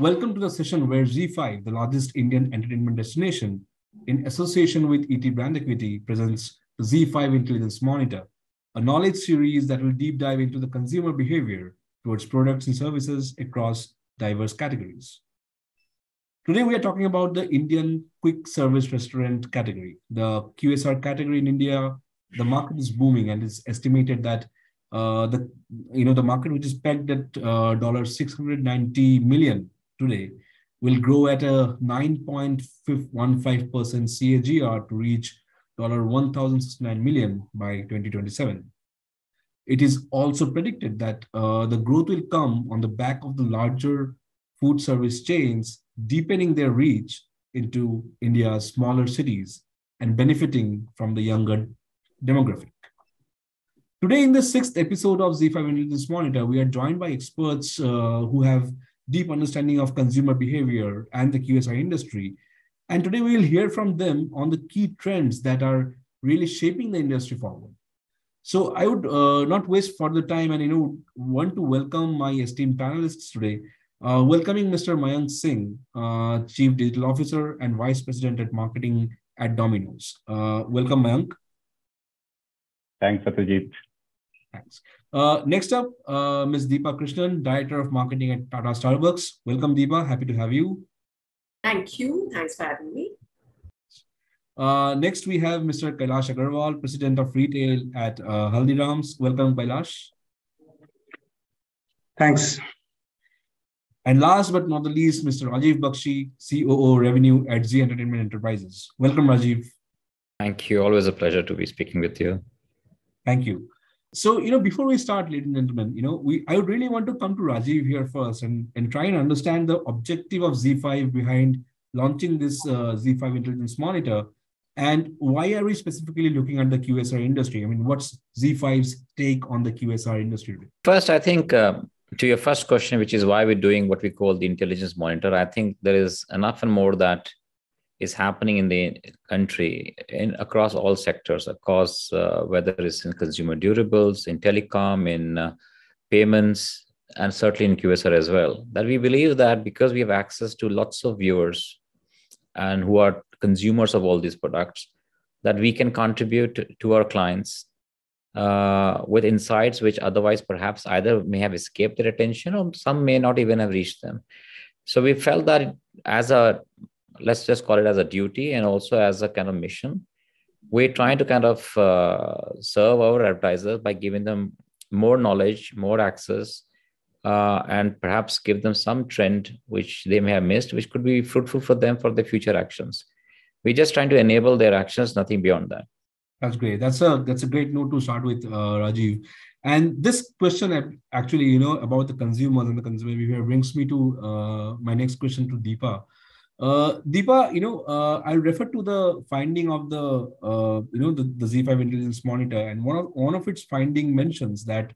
Welcome to the session where ZEE5, the largest Indian entertainment destination, in association with ET Brand Equity, presents the ZEE5 Intelligence Monitor, a knowledge series that will deep dive into the consumer behavior towards products and services across diverse categories. Today, we are talking about the Indian quick service restaurant category, the QSR category in India. The market is booming, and it's estimated that the market, which is pegged at $690 million today, will grow at a 9.15% CAGR to reach $1,069 million by 2027. It is also predicted that the growth will come on the back of the larger food service chains deepening their reach into India's smaller cities and benefiting from the younger demographic. Today, in the 6th episode of ZEE5 Intelligence Monitor, we are joined by experts who have deep understanding of consumer behavior and the QSR industry. And today we will hear from them on the key trends that are really shaping the industry forward. So I would not waste further time and want to welcome my esteemed panelists today. Welcoming Mr. Mayank Singh, Chief Digital Officer and Vice President at Marketing at Domino's. Welcome, Mayank. Thanks, Satyajit. Thanks. Next up, Ms. Deepa Krishnan, Director of Marketing at Tata Starbucks. Welcome, Deepa. Happy to have you. Thank you. Thanks for having me. Next, we have Mr. Kailash Agarwal, President of Retail at Haldiram's. Welcome, Kailash. Thanks. And last but not the least, Mr. Rajiv Bakshi, COO Revenue at ZEE Entertainment Enterprises. Welcome, Rajiv. Thank you. Always a pleasure to be speaking with you. Thank you. So, before we start, ladies and gentlemen, I would really want to come to Rajiv here first and try and understand the objective of ZEE5 behind launching this ZEE5 Intelligence Monitor, and why are we specifically looking at the QSR industry? I mean, what's ZEE5's take on the QSR industry? First, I think to your first question, which is why we're doing what we call the Intelligence Monitor, I think there is enough and more that is happening in the country across all sectors, across whether it's in consumer durables, in telecom, in payments, and certainly in QSR as well, that we believe that because we have access to lots of viewers and who are consumers of all these products, that we can contribute to our clients with insights which otherwise perhaps either may have escaped their attention or some may not even have reached them. So we felt that as a, let's just call it as a duty and also as a kind of mission, we're trying to kind of serve our advertisers by giving them more knowledge, more access, and perhaps give them some trend which they may have missed, which could be fruitful for them for their future actions. We're just trying to enable their actions, nothing beyond that. That's great. That's a great note to start with, Rajiv. And this question actually, about the consumers and the consumer behavior brings me to my next question to Deepa. Deepa, I'll refer to the finding of the ZEE5 Intelligence Monitor, and one of its finding mentions that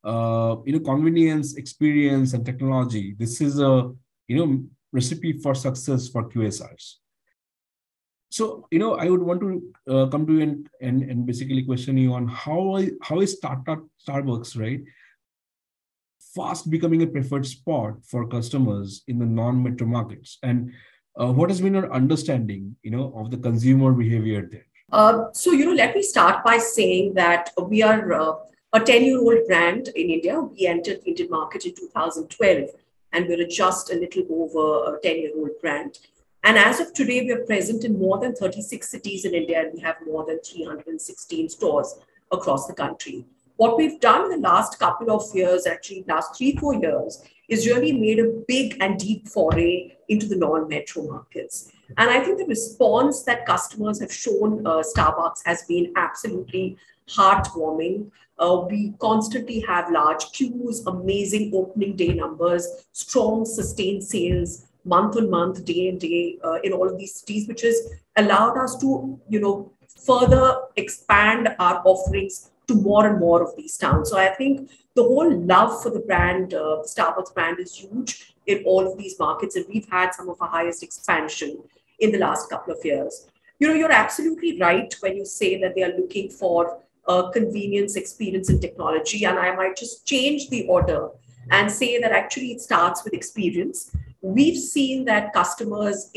convenience, experience, and technology. This is a recipe for success for QSRs. So I would want to come to you and basically question you on how is Starbucks, right, fast becoming a preferred spot for customers in the non-metro markets, and what has been your understanding, of the consumer behavior there? So, let me start by saying that we are a 10-year-old brand in India. We entered the Indian market in 2012, and we're just a little over a 10-year-old brand. And as of today, we are present in more than 36 cities in India, and we have more than 316 stores across the country. What we've done in the last couple of years, actually last 3-4 years, is really made a big and deep foray into the non-metro markets. And I think the response that customers have shown Starbucks has been absolutely heartwarming. We constantly have large queues, amazing opening day numbers, strong sustained sales, month on month, day and day in all of these cities, which has allowed us to, further expand our offerings to more and more of these towns. So I think the whole love for the brand, the Starbucks brand, is huge in all of these markets, and we've had some of our highest expansion in the last couple of years. You're absolutely right when you say that they are looking for convenience, experience, and technology. And I might just change the order and say that actually it starts with experience. we've seen that customers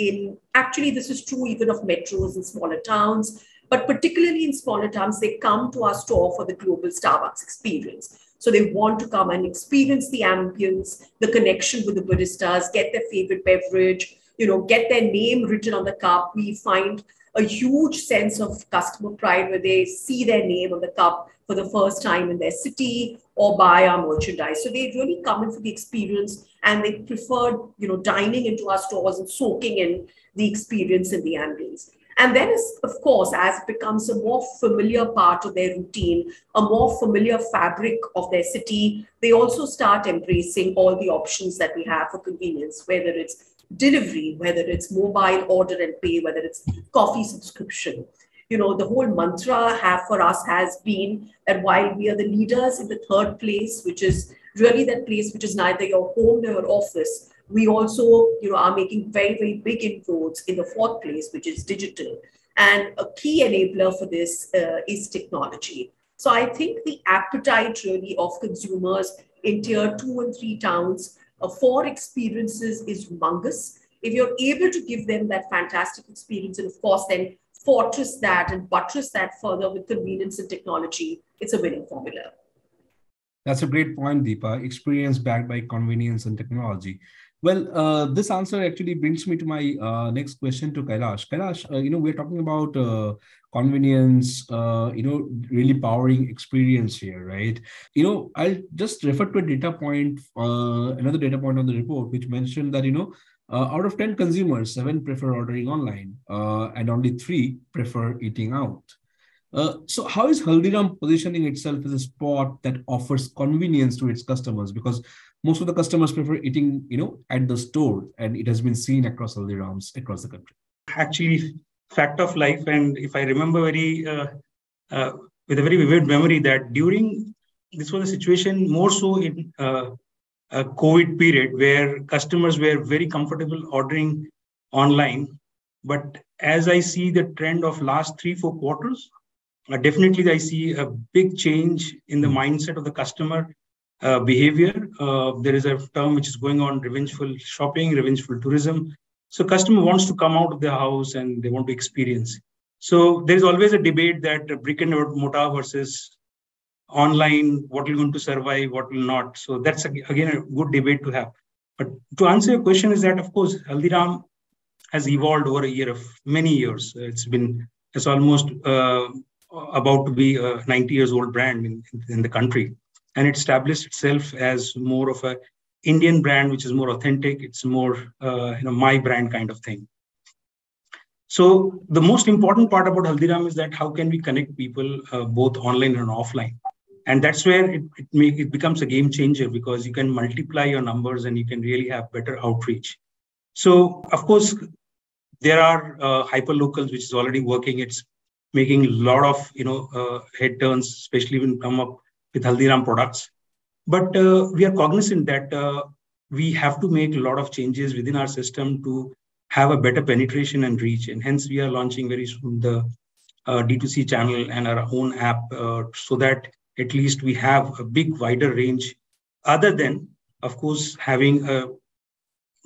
actually this is true even of metros and smaller towns, but particularly in smaller towns, they come to our store for the global Starbucks experience. So they want to come and experience the ambience, the connection with the baristas, get their favorite beverage, get their name written on the cup. We find a huge sense of customer pride where they see their name on the cup for the first time in their city or buy our merchandise. So they really come in for the experience and they prefer, dining into our stores and soaking in the experience and the ambience. And then, of course, as it becomes a more familiar part of their routine, a more familiar fabric of their city, they also start embracing all the options that we have for convenience, whether it's delivery, whether it's mobile order and pay, whether it's coffee subscription. The whole mantra for us has been that while we are the leaders in the third place, which is really that place which is neither your home nor your office, we also are making very, very big inroads in the fourth place, which is digital. And a key enabler for this is technology. So I think the appetite really of consumers in tier 2 and 3 towns for experiences is humongous. If you're able to give them that fantastic experience and of course then fortress that and buttress that further with convenience and technology, it's a winning formula. That's a great point, Deepa. Experience backed by convenience and technology. Well, this answer actually brings me to my next question to Kailash. Kailash, we're talking about convenience, really powering experience here, right? I'll just refer to a data point, another data point on the report, which mentioned that, out of 10 consumers, 7 prefer ordering online and only 3 prefer eating out. So how is Haldiram positioning itself as a spot that offers convenience to its customers? Because most of the customers prefer eating, at the store, and it has been seen across Haldirams across the country. Actually, fact of life, and if I remember with a very vivid memory that this was a situation more so in a COVID period where customers were very comfortable ordering online. But as I see the trend of last 3-4 quarters, definitely I see a big change in the mindset of the customer behavior. There is a term which is going on, revengeful shopping, revengeful tourism. So customer wants to come out of their house and they want to experience. So there's always a debate that brick and mortar versus online, what will going to survive, what will not. So that's again a good debate to have. But to answer your question is that, of course, Haldiram has evolved over many years. It's almost about to be a 90 years old brand in the country. And it established itself as more of a Indian brand, which is more authentic. It's more, my brand kind of thing. So the most important part about Haldiram is that how can we connect people both online and offline? And that's where it becomes a game changer because you can multiply your numbers and you can really have better outreach. So, of course, there are hyperlocals, which is already working. It's making a lot of, head turns, especially when come up with Haldiram products. But we are cognizant that we have to make a lot of changes within our system to have a better penetration and reach. And hence, we are launching very soon the D2C channel and our own app so that at least we have a big, wider range other than, of course, having a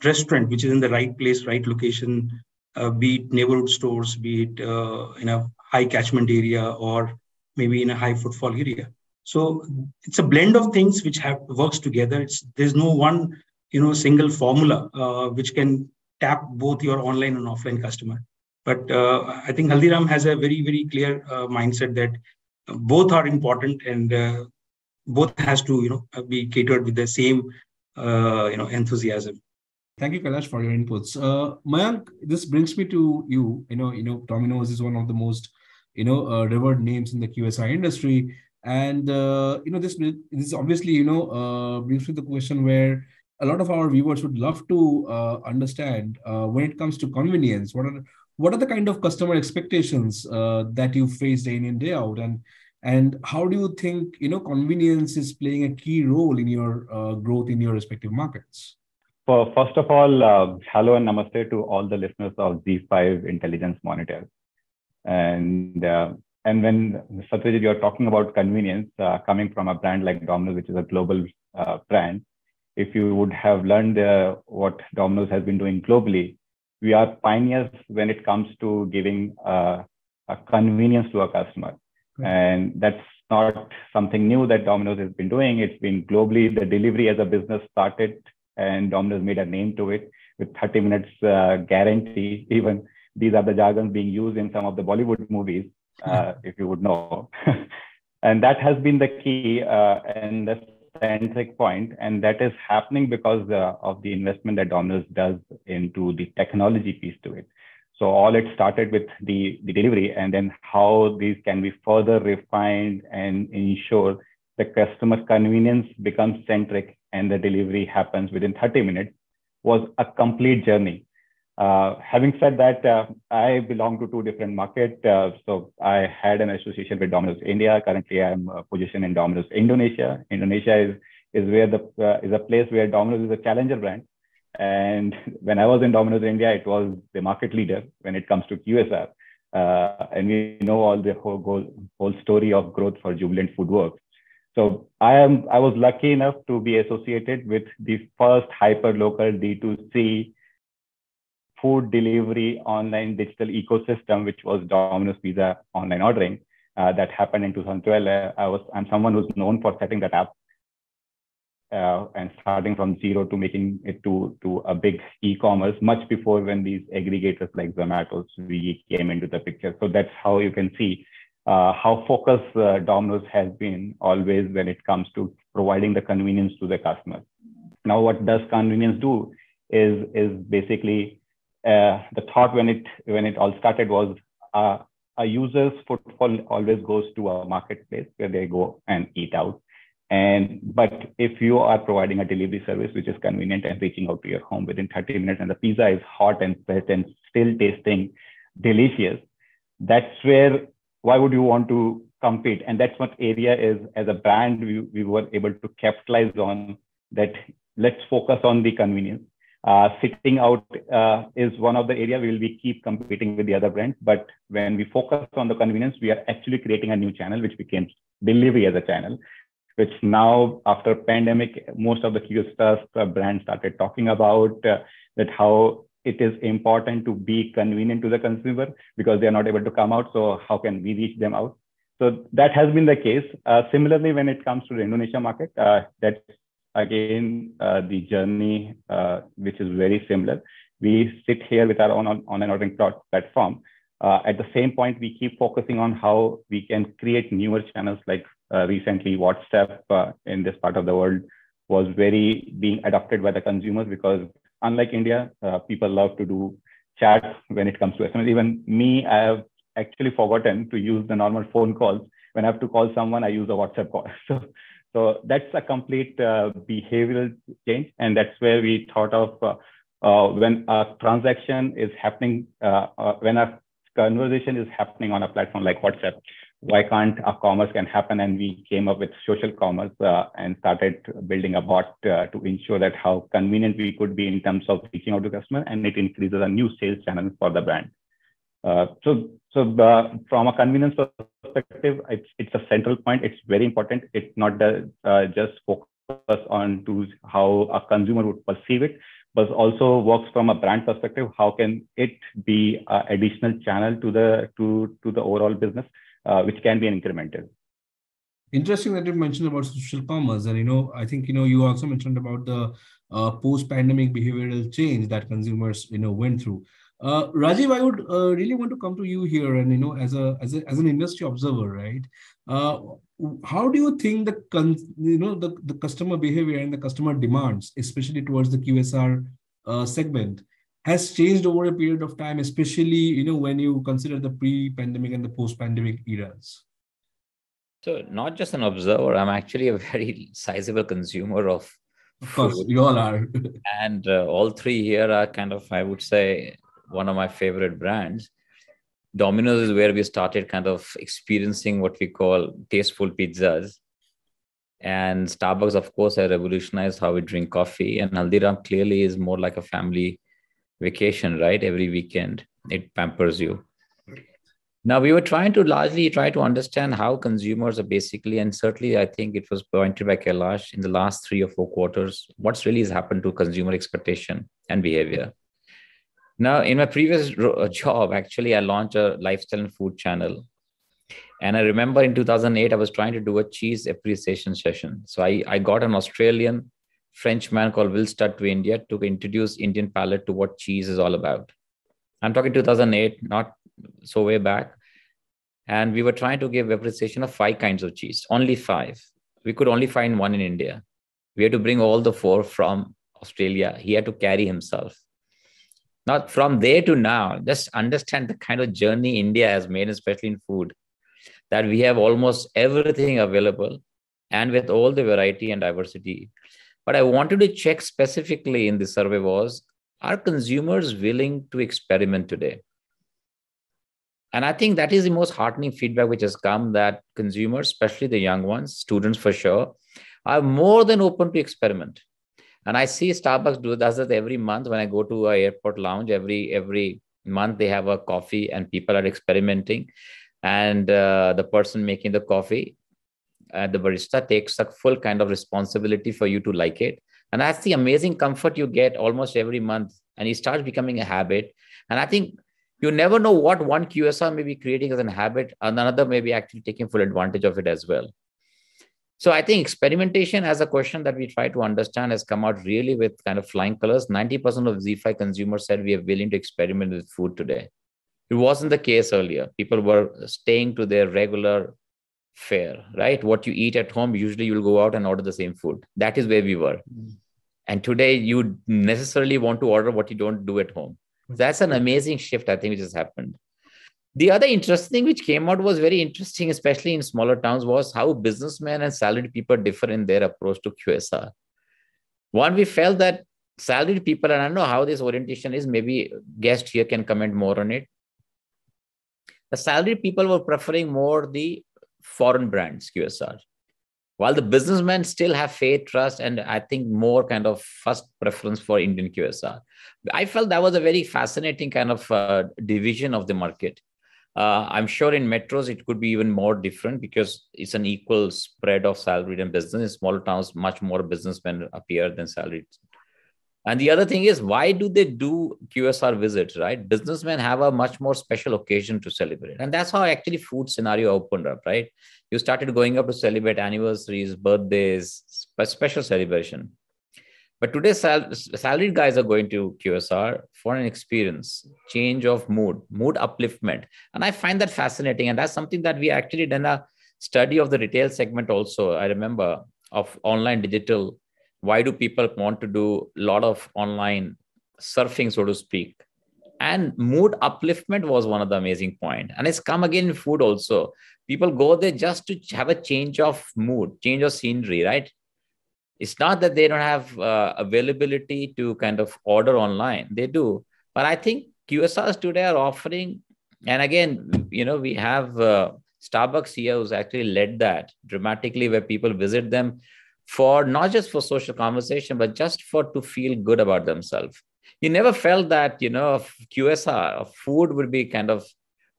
restaurant which is in the right place, right location, be it neighborhood stores, be it in a high catchment area or maybe in a high footfall area. So it's a blend of things which works together. There's no one single formula which can tap both your online and offline customer. But I think Haldiram has a very, very clear mindset that both are important and both has to be catered with the same enthusiasm. Thank you, Kailash, for your inputs. Mayank, this brings me to you. Domino's is one of the most revered names in the QSR industry. And, this obviously, brings me to the question where a lot of our viewers would love to understand when it comes to convenience, what are the kind of customer expectations that you face day in and day out? And how do you think, convenience is playing a key role in your growth in your respective markets? Well, first of all, hello and namaste to all the listeners of ZEE5 Intelligence Monitor. And when Satyajit, you're talking about convenience coming from a brand like Domino's, which is a global brand, if you would have learned what Domino's has been doing globally, we are pioneers when it comes to giving a convenience to a customer. Right. And that's not something new that Domino's has been doing. It's been globally. The delivery as a business started, and Domino's made a name to it with 30 minutes guarantee. Even these are the jargons being used in some of the Bollywood movies, if you would know. And that has been the key and the centric point, and that is happening because of the investment that Domino's does into the technology piece to it. So all it started with the delivery, and then how these can be further refined and ensure the customer convenience becomes centric and the delivery happens within 30 minutes was a complete journey. Having said that, I belong to two different markets. So I had an association with Domino's India. Currently, I'm positioned in Domino's Indonesia. Indonesia is where is a place where Domino's is a challenger brand. And when I was in Domino's India, it was the market leader when it comes to QSR. And we know all the whole story of growth for Jubilant Foodworks. So I was lucky enough to be associated with the first hyper-local D2C food delivery online digital ecosystem, which was Domino's Pizza online ordering. That happened in 2012. I'm someone who's known for setting that up and starting from zero to making it to a big e-commerce much before when these aggregators like Zomato, Swiggy came into the picture. So that's how you can see how focused Domino's has been always when it comes to providing the convenience to the customer. Now, what does convenience do is basically the thought when it all started was a user's footfall always goes to a marketplace where they go and eat out. But if you are providing a delivery service which is convenient and reaching out to your home within 30 minutes, and the pizza is hot and fresh and still tasting delicious, that's where, why would you want to compete? And that's what area is, as a brand, we were able to capitalize on that. Let's focus on the convenience. Sitting out is one of the areas we will be keep competing with the other brands. But when we focus on the convenience, we are actually creating a new channel, which became delivery as a channel, which now after pandemic, most of the QSR brands started talking about that how it is important to be convenient to the consumer because they are not able to come out. So how can we reach them out? So that has been the case. Similarly, when it comes to the Indonesia market, that's again the journey, which is very similar. We sit here with our own online ordering platform. At the same point, we keep focusing on how we can create newer channels, like recently WhatsApp in this part of the world was very being adopted by the consumers, because unlike India, people love to do chat when it comes to SMS. Even me, I have actually forgotten to use the normal phone calls. When I have to call someone, I use a WhatsApp call. So that's a complete behavioral change. And that's where we thought of when a transaction is happening, when a conversation is happening on a platform like WhatsApp, why can't a commerce can happen? And we came up with social commerce and started building a bot to ensure that how convenient we could be in terms of reaching out to customer, and it increases a new sales channel for the brand. So from a convenience perspective, it's a central point. It's very important. It's not just focus on to how a consumer would perceive it, but also works from a brand perspective. How can it be an additional channel to the overall business, which can be an incremental. Interesting that you mentioned about social commerce, and I think you also mentioned about the post-pandemic behavioral change that consumers went through. Rajiv, I would really want to come to you here, and as an industry observer, right? How do you think the customer behavior and the customer demands, especially towards the QSR segment, has changed over a period of time, especially when you consider the pre-pandemic and the post-pandemic eras? So not just an observer, I'm actually a very sizable consumer of course, food. You all are. And all three here are kind of, I would say, one of my favorite brands. Domino's is where we started kind of experiencing what we call tasteful pizzas. And Starbucks, of course, has revolutionized how we drink coffee. And Haldiram clearly is more like a family vacation, right? Every weekend, it pampers you. Now, we were trying to largely try to understand how consumers are basically, and certainly I think it was pointed by Kailash in the last 3 or 4 quarters, what's really has happened to consumer expectation and behavior. Now, in my previous job, actually, I launched a lifestyle and food channel. And I remember in 2008, I was trying to do a cheese appreciation session. So I got an Australian Frenchman called Will Studd to India to introduce Indian palate to what cheese is all about. I'm talking 2008, not so way back. And we were trying to give appreciation of 5 kinds of cheese, only 5. We could only find one in India. We had to bring all the 4 from Australia. He had to carry himself. Now, from there to now, just understand the kind of journey India has made, especially in food, that we have almost everything available and with all the variety and diversity. But I wanted to check specifically in the survey was, are consumers willing to experiment today? And I think that is the most heartening feedback which has come, that consumers, especially the young ones, students for sure, are more than open to experiment. And I see Starbucks does that every month when I go to an airport lounge. Every month they have a coffee and people are experimenting. And the person making the coffee, the barista, takes a full kind of responsibility for you to like it. And that's the amazing comfort you get almost every month. And it starts becoming a habit. And I think you never know what one QSR may be creating as a habit, and another may be actually taking full advantage of it as well. So I think experimentation as a question that we try to understand has come out really with kind of flying colors. 90% of ZEE5 consumers said we are willing to experiment with food today. It wasn't the case earlier. People were staying to their regular fare, right? What you eat at home, usually you'll go out and order the same food. That is where we were. And today you necessarily want to order what you don't do at home. That's an amazing shift, I think, which has happened. The other interesting thing which came out was very interesting, especially in smaller towns, was how businessmen and salaried people differ in their approach to QSR. One, we felt that salaried people, and I don't know how this orientation is, maybe guest here can comment more on it. The salaried people were preferring more the foreign brands QSR, while the businessmen still have faith, trust, and I think more kind of first preference for Indian QSR. I felt that was a very fascinating kind of division of the market. I'm sure in metros, it could be even more different because it's an equal spread of salaried and business. In smaller towns, much more businessmen appear than salaried. And the other thing is, why do they do QSR visits, right? Businessmen have a much more special occasion to celebrate. And that's how actually food scenario opened up, right? You started going up to celebrate anniversaries, birthdays, special celebration. But today, salaried guys are going to QSR for an experience, change of mood upliftment. And I find that fascinating. And that's something that we actually done a study of the retail segment also. I remember of online digital. Why do people want to do a lot of online surfing, so to speak? And mood upliftment was one of the amazing points. And it's come again in food also. People go there just to have a change of mood, change of scenery, right? It's not that they don't have availability to kind of order online. They do. But I think QSRs today are offering, and again, we have Starbucks here who's actually led that dramatically, where people visit them for not just for social conversation, but just to feel good about themselves. You never felt that, QSR of food would be kind of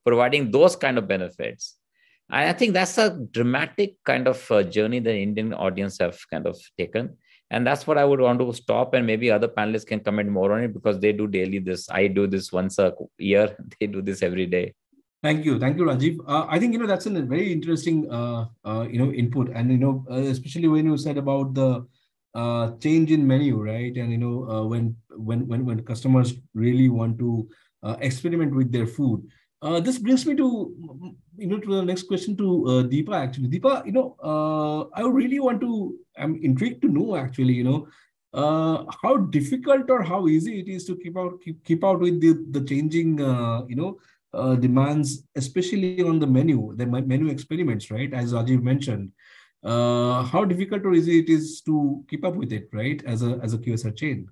providing those kind of benefits. And I think that's a dramatic kind of journey the Indian audience have kind of taken. And that's what I would want to stop, and maybe other panelists can comment more on it because they do daily this. I do this once a year. They do this every day. Thank you, Rajiv. I think that's a very interesting input, and especially when you said about the change in menu, right? And when customers really want to experiment with their food. This brings me to the next question to Deepa. Actually, Deepa, I really I'm intrigued to know actually, how difficult or how easy it is to keep out with the changing, demands, especially on the menu experiments, right? As Rajiv mentioned, how difficult or easy it is to keep up with it, right? As a QSR chain.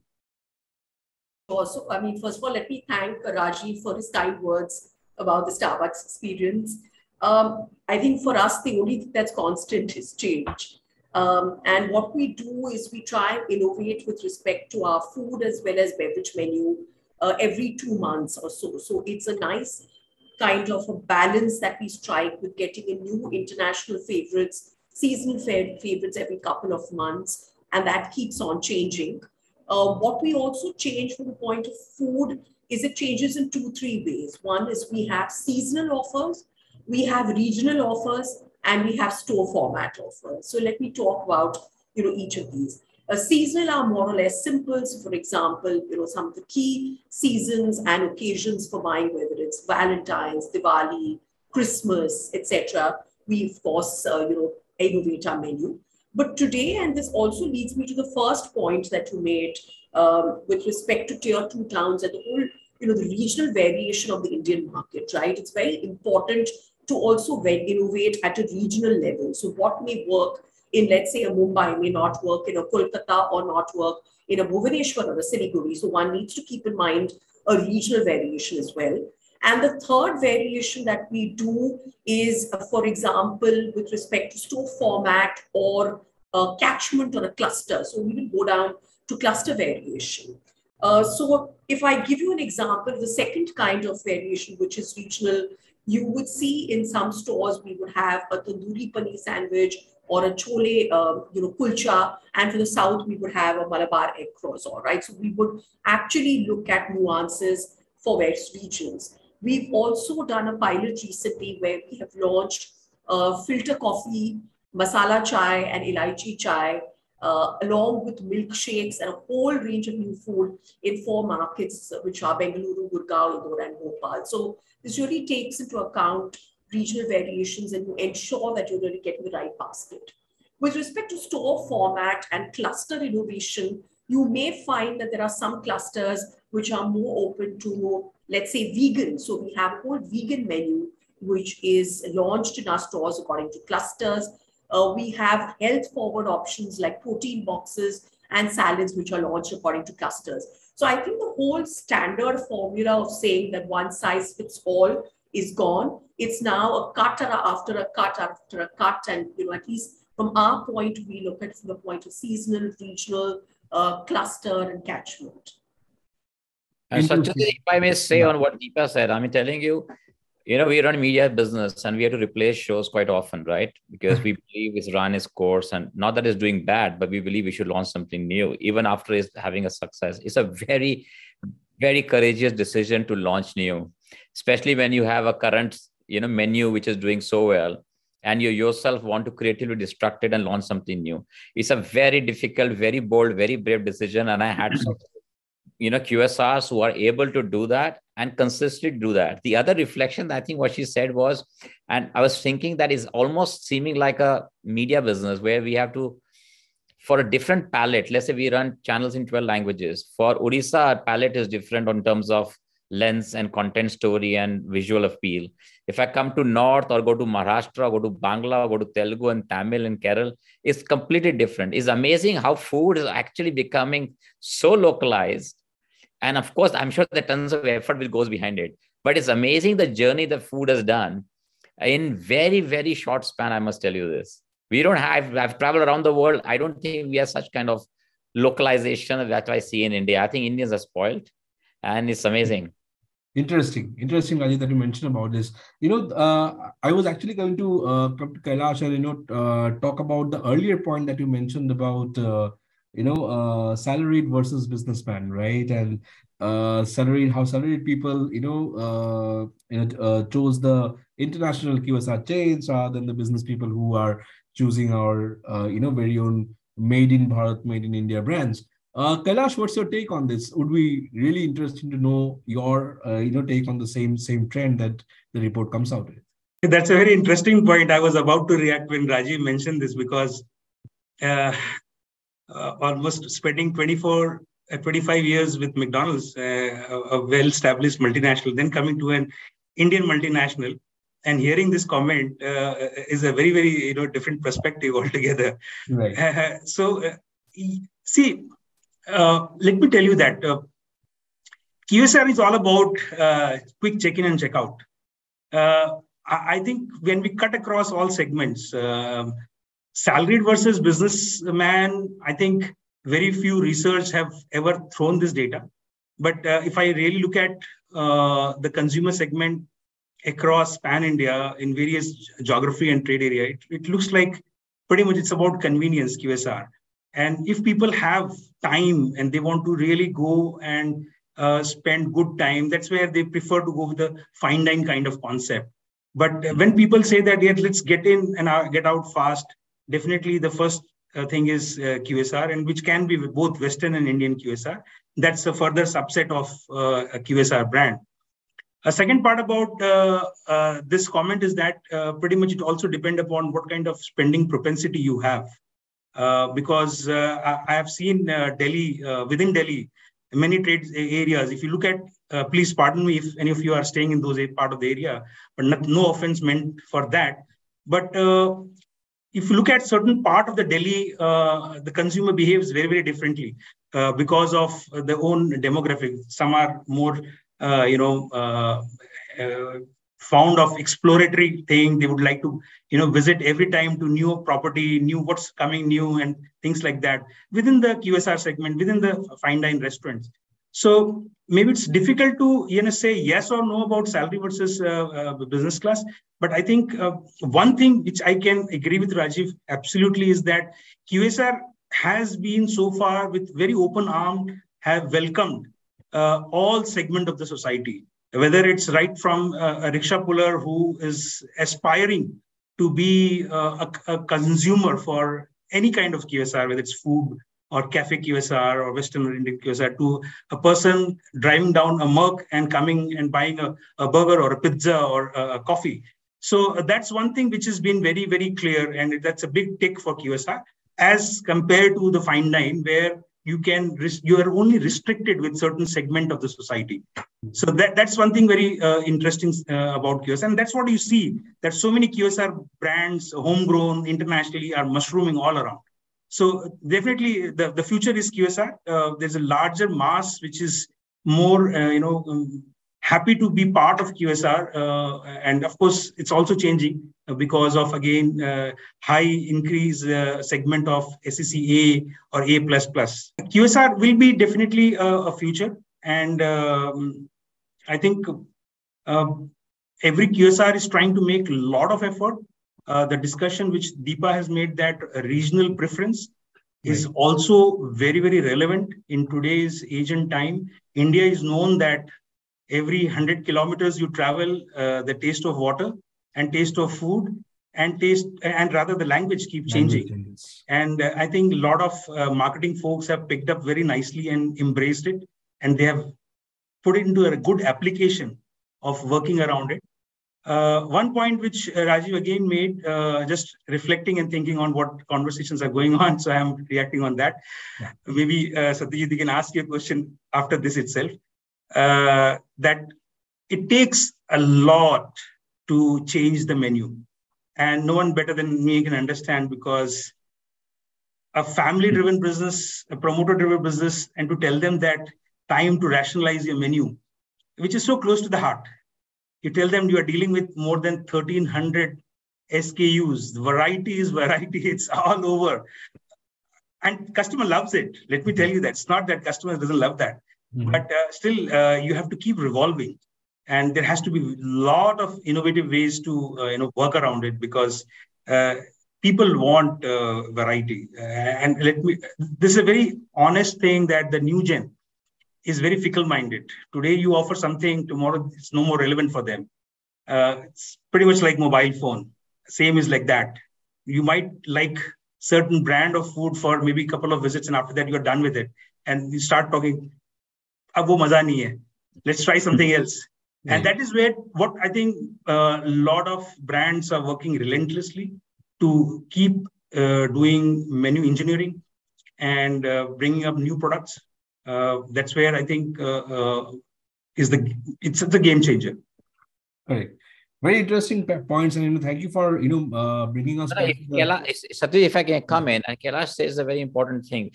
Also, first of all, let me thank Rajiv for his kind words about the Starbucks experience. I think for us, the only thing that's constant is change. And what we do is we try and innovate with respect to our food as well as beverage menu every 2 months or so. So it's a nice kind of a balance that we strike with getting a new international favorites, seasonal favorites every couple of months, and that keeps on changing. What we also change from the point of food is it changes in 2-3 ways. One is we have seasonal offers, we have regional offers, and we have store format offers. So let me talk about each of these. Seasonal are more or less simple. So for example, some of the key seasons and occasions for buying, whether it's Valentine's, Diwali, Christmas, etc. We of course innovate our menu. But today, and this also leads me to the first point that you made with respect to tier 2 towns and the whole the regional variation of the Indian market, right? It's very important to also innovate at a regional level. So what may work in, let's say, a Mumbai may not work in a Kolkata or not work in a Bhubaneswar or a Siliguri. So one needs to keep in mind a regional variation as well. And the third variation that we do is, for example, with respect to store format or a catchment or a cluster. So we will go down to cluster variation. So if I give you an example, the second kind of variation, which is regional, you would see in some stores, we would have a tandoori paneer sandwich or a chole, kulcha. And for the South, we would have a Malabar egg croissant, right? So we would actually look at nuances for various regions. We've also done a pilot recently where we have launched filter coffee, masala chai and elaichi chai, along with milkshakes and a whole range of new food in 4 markets, which are Bengaluru, Gurgaon, Indore, and Bhopal. So this really takes into account regional variations and you ensure that you're really getting the right basket. With respect to store format and cluster innovation, you may find that there are some clusters which are more open to, let's say, vegan. So we have a whole vegan menu, which is launched in our stores according to clusters. We have health forward options like protein boxes and salads, which are launched according to clusters. So I think the whole standard formula of saying that one size fits all is gone. It's now a cut after a cut after a cut. And, at least from our point, we look at it from the point of seasonal, regional, cluster and catchment. And Satyajit, if I may say on what Deepa said, I'm telling you, we run media business and we have to replace shows quite often, right? Because we believe it's run its course and not that it's doing bad, but we believe we should launch something new, even after it's having a success. It's a very, very courageous decision to launch new, especially when you have a current, menu, which is doing so well. And you yourself want to creatively destruct it and launch something new. It's a very difficult, very bold, very brave decision. And I had some QSRs who are able to do that and consistently do that. The other reflection, I think what she said was, and I was thinking that is almost seeming like a media business where we have to, for a different palette, let's say we run channels in 12 languages. For Odisha, our palette is different in terms of lens and content story and visual appeal. If I come to North or go to Maharashtra, or go to Bangla, or go to Telugu and Tamil and Kerala, it's completely different. It's amazing how food is actually becoming so localized. And of course, I'm sure that tons of effort will goes behind it. But it's amazing the journey the food has done in very, very short span. I must tell you this. We don't have, I've traveled around the world. I don't think we have such kind of localization that I see in India. I think Indians are spoiled and it's amazing. Interesting, Rajiv, that you mentioned about this. I was actually going to come to Kailash and, talk about the earlier point that you mentioned about, salaried versus businessman, right? And how salaried people, chose the international QSR chains rather than the business people who are choosing our, very own made in Bharat, made in India brands. Kailash, what's your take on this? Would be really interesting to know your, take on the same trend that the report comes out with. That's a very interesting point. I was about to react when Rajiv mentioned this because almost spending 25 years with McDonald's, a well-established multinational, then coming to an Indian multinational, and hearing this comment is a very, very different perspective altogether. Right. See. Let me tell you that QSR is all about quick check-in and check-out. I think when we cut across all segments, salaried versus businessman, I think very few research have ever thrown this data. But if I really look at the consumer segment, across pan-India in various geography and trade area, it looks like pretty much it's about convenience, QSR. And if people have time and they want to really go and spend good time, that's where they prefer to go with the fine dine kind of concept. But when people say that, yeah, let's get in and get out fast, definitely the first thing is QSR, and which can be both Western and Indian QSR. That's a further subset of a QSR brand. A second part about this comment is that pretty much it also depends upon what kind of spending propensity you have. Because I have seen Delhi, within Delhi, many trade areas. If you look at, please pardon me if any of you are staying in those part of the area, but no offense meant for that. But if you look at certain part of the Delhi, the consumer behaves very, very differently because of their own demographic. Some are more, fond of exploratory thing. They would like to, visit every time to new property, new what's coming new and things like that within the QSR segment, within the fine dine restaurants. So maybe it's difficult to say yes or no about salary versus business class. But I think one thing which I can agree with Rajiv absolutely is that QSR has been so far with very open armed, have welcomed all segment of the society, whether it's right from a rickshaw puller who is aspiring to be a consumer for any kind of QSR, whether it's food or cafe QSR or Western or Indian QSR, to a person driving down a Merc and coming and buying a burger or a pizza or a coffee. So that's one thing which has been very, very clear. And that's a big tick for QSR as compared to the fine dine, where you are only restricted with certain segment of the society. So that's one thing very interesting about QSR. And that's what you see, that so many QSR brands, homegrown, internationally, are mushrooming all around. So definitely the future is QSR. There's a larger mass, which is more, happy to be part of QSR. And of course, it's also changing because of, again, high increase segment of SEC A or A++. QSR will be definitely a future. And I think every QSR is trying to make a lot of effort. The discussion which Deepa has made, that regional preference is also very, very relevant in today's age and time. India is known that every 100 kilometers you travel, the taste of water and taste of food and the language keep changing. And I think a lot of marketing folks have picked up very nicely and embraced it. And they have put it into a good application of working around it. One point which Rajiv again made, just reflecting and thinking on what conversations are going on. So I'm reacting on that. Yeah. Maybe Satyajit, you can ask your question after this itself. That it takes a lot to change the menu. And no one better than me can understand, because a family-driven business, a promoter-driven business, and to tell them that time to rationalize your menu, which is so close to the heart. You tell them you are dealing with more than 1,300 SKUs. Variety is variety. It's all over. And customer loves it. Let me tell you that. It's not that customer doesn't love that. Mm-hmm. But still, you have to keep revolving. And there has to be a lot of innovative ways to work around it, because people want variety. And this is a very honest thing, that the new gen is very fickle-minded. Today you offer something, tomorrow it's no more relevant for them. It's pretty much like mobile phone. Same is like that. You might like certain brand of food for maybe a couple of visits, and after that you're done with it. And you start talking, ab wo maza nahi hai. Let's try something else. And that is where what I think a lot of brands are working relentlessly to keep doing menu engineering and bringing up new products. That's where I think it's a game changer. Correct. Very interesting points, and thank you for bringing us. Satyajit, if I can come in, and Kailash says a very important thing.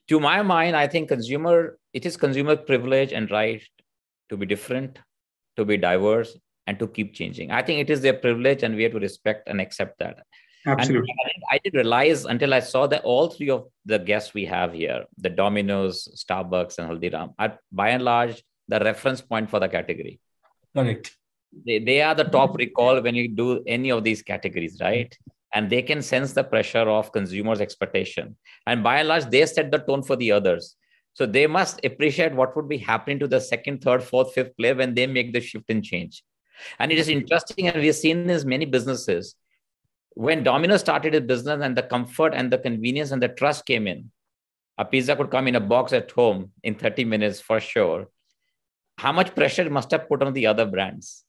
To my mind, I think it is consumer privilege and right to be different, to be diverse, and to keep changing. I think it is their privilege, and we have to respect and accept that. Absolutely. And I didn't realize until I saw that all three of the guests we have here, the Domino's, Starbucks, and Haldiram, are by and large the reference point for the category. Correct. They are the top recall when you do any of these categories, right? And they can sense the pressure of consumers' expectation. And by and large, they set the tone for the others. So they must appreciate what would be happening to the second, third, fourth, fifth player when they make the shift and change. And it is interesting, and we've seen this many businesses. When Domino's started its business and the comfort and the convenience and the trust came in, a pizza could come in a box at home in 30 minutes for sure. How much pressure it must have put on the other brands?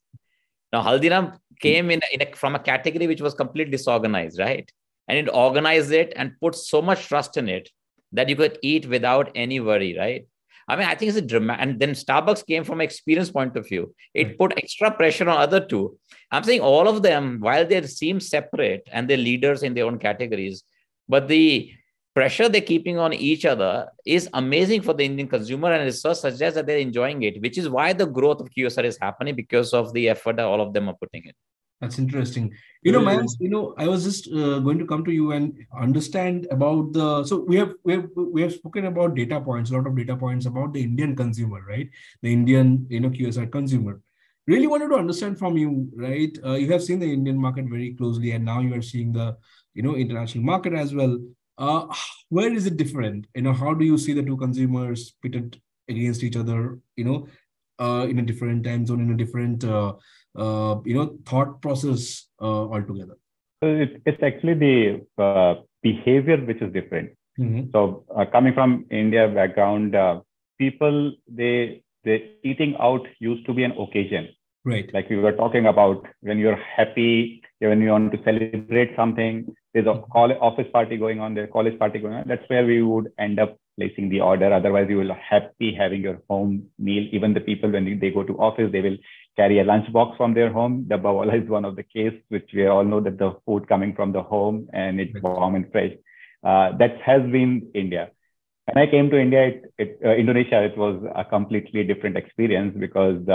Now, Haldiram came from a category which was completely disorganized, right? And it organized it and put so much trust in it that you could eat without any worry, right? I mean, I think it's a dramatic. And then Starbucks came from an experience point of view. It put extra pressure on other two. I'm saying all of them, while they seem separate and they're leaders in their own categories, but the pressure they're keeping on each other is amazing for the Indian consumer, and research suggests that they're enjoying it, which is why the growth of QSR is happening, because of the effort that all of them are putting in. That's interesting. Mayank, I was just going to come to you and understand about so we have spoken about data points, a lot of data points about the Indian consumer, right? The Indian, QSR consumer. Really wanted to understand from you, right? You have seen the Indian market very closely, and now you are seeing the, international market as well. Where is it different? How do you see the two consumers pitted against each other, in a different time zone, in a different, thought process altogether? So it's actually the behavior which is different. Mm-hmm. So coming from India background, people, they eating out used to be an occasion. Right. Like we were talking about, when you're happy, when you want to celebrate something, there's a office party going on, there's a college party going on. That's where we would end up placing the order. Otherwise, you will happy having your home meal. Even the people, when they go to office, they will carry a lunch box from their home. The Bawala is one of the case, which we all know that the food coming from the home and it's warm and fresh. That has been India. When I came to Indonesia, it was a completely different experience, because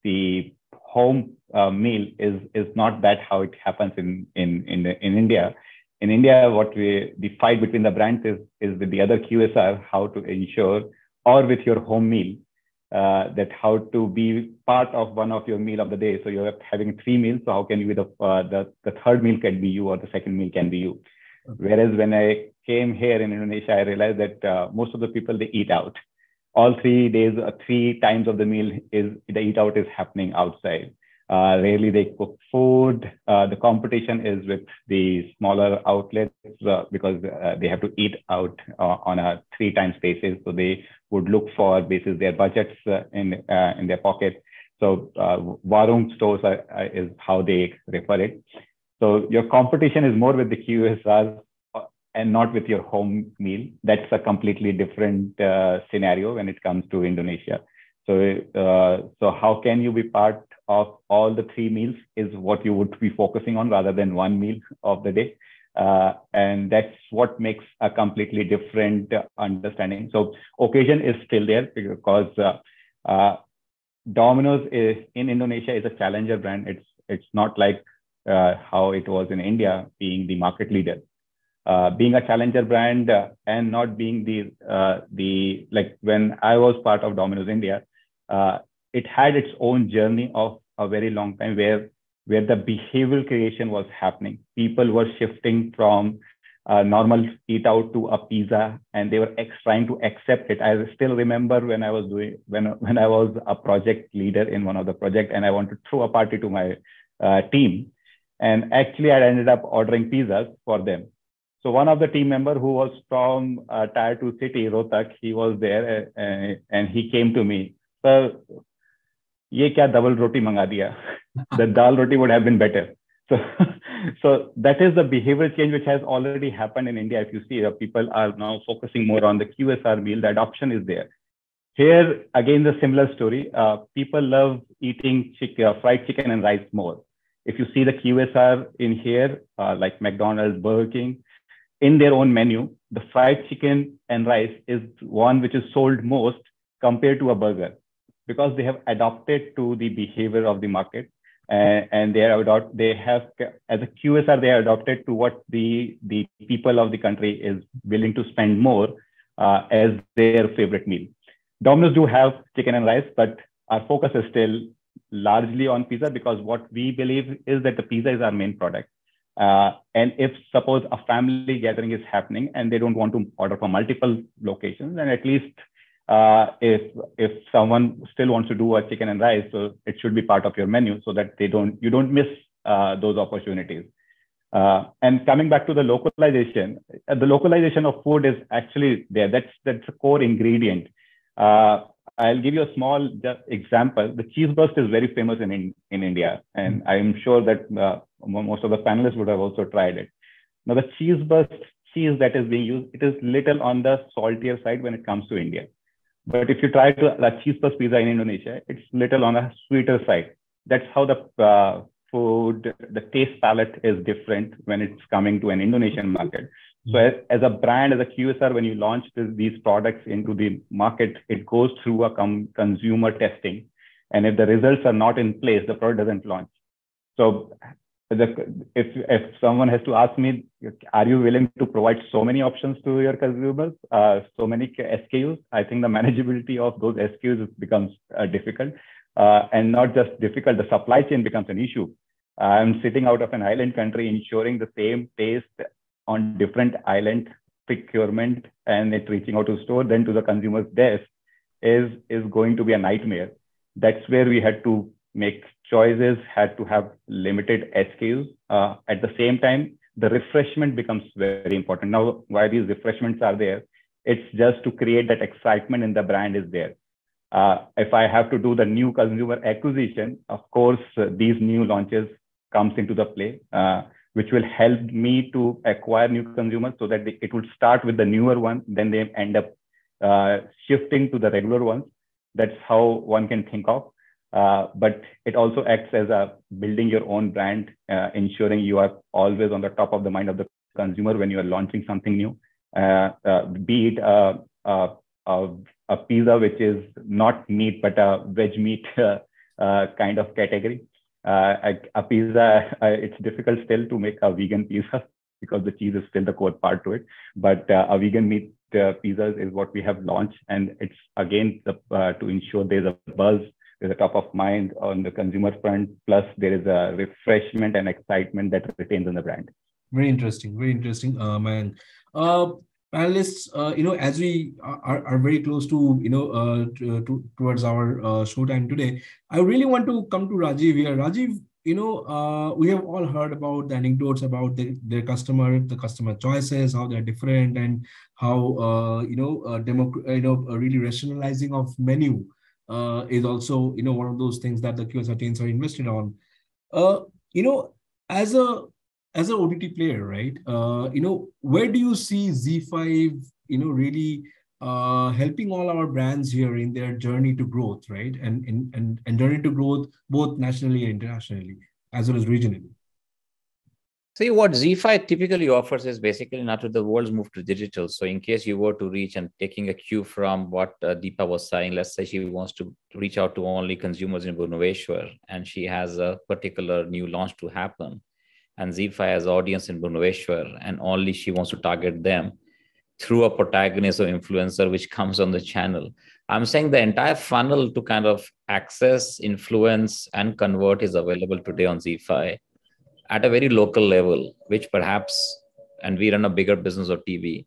the home meal is not that how it happens in India. In India, the fight between the brands is with the other QSR, how to ensure, or with your home meal, that how to be part of one of your meal of the day. So you're having 3 meals. So how can you be the third meal can be you, or the second meal can be you. Whereas when I came here in Indonesia, I realized that most of the people, they eat out. All 3 days, 3 times of the meal the eat out is happening outside. Rarely they cook food. The competition is with the smaller outlets, because they have to eat out on a 3 times basis. So they would look for basis their budgets in their pocket. So warung stores is how they refer it. So your competition is more with the QSR and not with your home meal. That's a completely different scenario when it comes to Indonesia. So how can you be part of all the 3 meals is what you would be focusing on, rather than 1 meal of the day. And that's what makes a completely different understanding. So occasion is still there, because Domino's in Indonesia is a challenger brand. It's not like how it was in India, being the market leader. Being a challenger brand and not being the like when I was part of Domino's India, it had its own journey of a very long time where the behavioral creation was happening. People were shifting from normal eat out to a pizza, and they were trying to accept it. I still remember when I was when I was a project leader in one of the projects, and I wanted to throw a party to my team, and actually I ended up ordering pizzas for them. So one of the team member who was from Tier 2 city, Rohtak, he was there, and he came to me, sir, ye kya double roti manga diya? The dal roti would have been better. So that is the behavioral change which has already happened in India. If you see, people are now focusing more on the QSR meal. The adoption is there. Here, again, the similar story. People love eating fried chicken and rice more. If you see the QSR in here, like McDonald's, Burger King, in their own menu, the fried chicken and rice is one which is sold most compared to a burger, because they have adopted to the behavior of the market, and they have as a QSR, they are adopted to what the people of the country is willing to spend more as their favorite meal. Domino's do have chicken and rice, but our focus is still largely on pizza because what we believe is that the pizza is our main product. And if suppose a family gathering is happening and they don't want to order from multiple locations, then at least if someone still wants to do a chicken and rice, so it should be part of your menu so that you don't miss those opportunities. And coming back to the localization of food is actually there. That's a core ingredient. I'll give you a small example. The cheese burst is very famous in India, and I'm sure that most of the panelists would have also tried it. Now, the cheese burst cheese that is being used, it is little on the saltier side when it comes to India. But if you try the cheese burst pizza in Indonesia, it's little on a sweeter side. That's how the food, the taste palette is different when it's coming to an Indonesian market. So as a brand, as a QSR, when you launch these products into the market, it goes through a consumer testing. And if the results are not in place, the product doesn't launch. So if someone has to ask me, are you willing to provide so many options to your consumers, so many SKUs? I think the manageability of those SKUs becomes difficult. And not just difficult, the supply chain becomes an issue. I'm sitting out of an island country, ensuring the same taste on different island procurement and it reaching out to store, then to the consumer's desk is going to be a nightmare. That's where we had to make choices, had to have limited SKUs. At the same time, the refreshment becomes very important. Now, why these refreshments are there, it's just to create that excitement in the brand is there. If I have to do the new consumer acquisition, of course, these new launches comes into the play, which will help me to acquire new consumers so that it would start with the newer one, then they end up shifting to the regular ones. That's how one can think of. But it also acts as a building your own brand, ensuring you are always on the top of the mind of the consumer when you are launching something new, be it a pizza which is not meat but a veg meat kind of category. A pizza, it's difficult still to make a vegan pizza because the cheese is still the core part to it. But a vegan meat pizzas is what we have launched, and it's again to ensure there's a buzz, there's a top of mind on the consumer front. Plus, there is a refreshment and excitement that retains in the brand. Very interesting, man. Panelists, as we are very close to, towards our show time today, I really want to come to Rajiv here. Rajiv, we have all heard about the anecdotes about the customer choices, how they're different, and how really rationalizing of menu is also one of those things that the QSR chains are invested on. As an OTT player, right? Where do you see ZEE5, really helping all our brands here in their journey to growth, right? And journey to growth both nationally and internationally, as well as regionally. See, what ZEE5 typically offers is basically now to the world's move to digital. So in case you were to reach and taking a cue from what Deepa was saying, let's say she wants to reach out to only consumers in Bhubaneswar and she has a particular new launch to happen. And ZEE5 has audience in Bhubaneswar and only she wants to target them through a protagonist or influencer which comes on the channel. I'm saying the entire funnel to kind of access, influence, and convert is available today on ZEE5 at a very local level, which perhaps, and we run a bigger business of TV,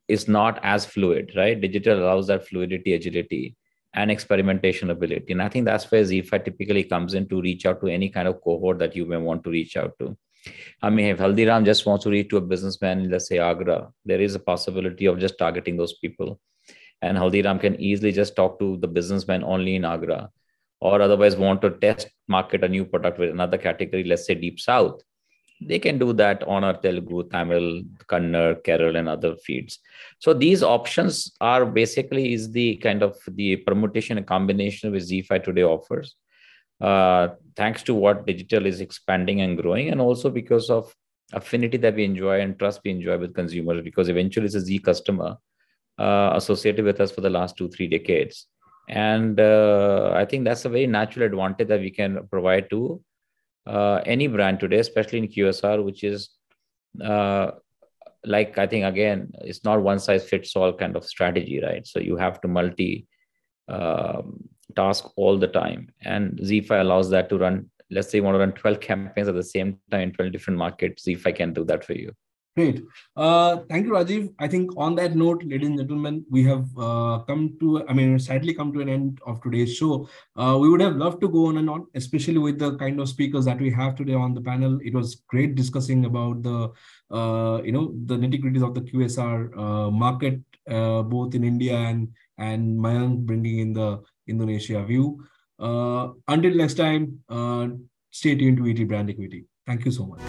is not as fluid, right? Digital allows that fluidity, agility, and experimentation ability. And I think that's where ZEE5 typically comes in to reach out to any kind of cohort that you may want to reach out to. I mean, if Haldiram just wants to reach to a businessman in, let's say, Agra, there is a possibility of just targeting those people. And Haldiram can easily just talk to the businessman only in Agra, or otherwise want to test market a new product with another category, let's say Deep South. They can do that on our Telugu, Tamil, Kannada, Kerala, and other feeds. So these options are basically is the kind of the permutation and combination which ZEE5 today offers. Thanks to what digital is expanding and growing, and also because of affinity that we enjoy and trust we enjoy with consumers, because eventually it's a Z customer associated with us for the last 2-3 decades. And I think that's a very natural advantage that we can provide to any brand today, especially in QSR, which is like, I think, again, it's not one size fits all kind of strategy, right? So you have to task all the time. And ZEE5 allows that to run, let's say you want to run 12 campaigns at the same time in 12 different markets, ZEE5 can do that for you. Great. Thank you, Rajiv. I think on that note, ladies and gentlemen, we have sadly come to an end of today's show. We would have loved to go on and on, especially with the kind of speakers that we have today on the panel. It was great discussing about the nitty-gritties of the QSR market, both in India and Mayank bringing in the Indonesia view. Until next time, stay tuned to ET Brand Equity. Thank you so much.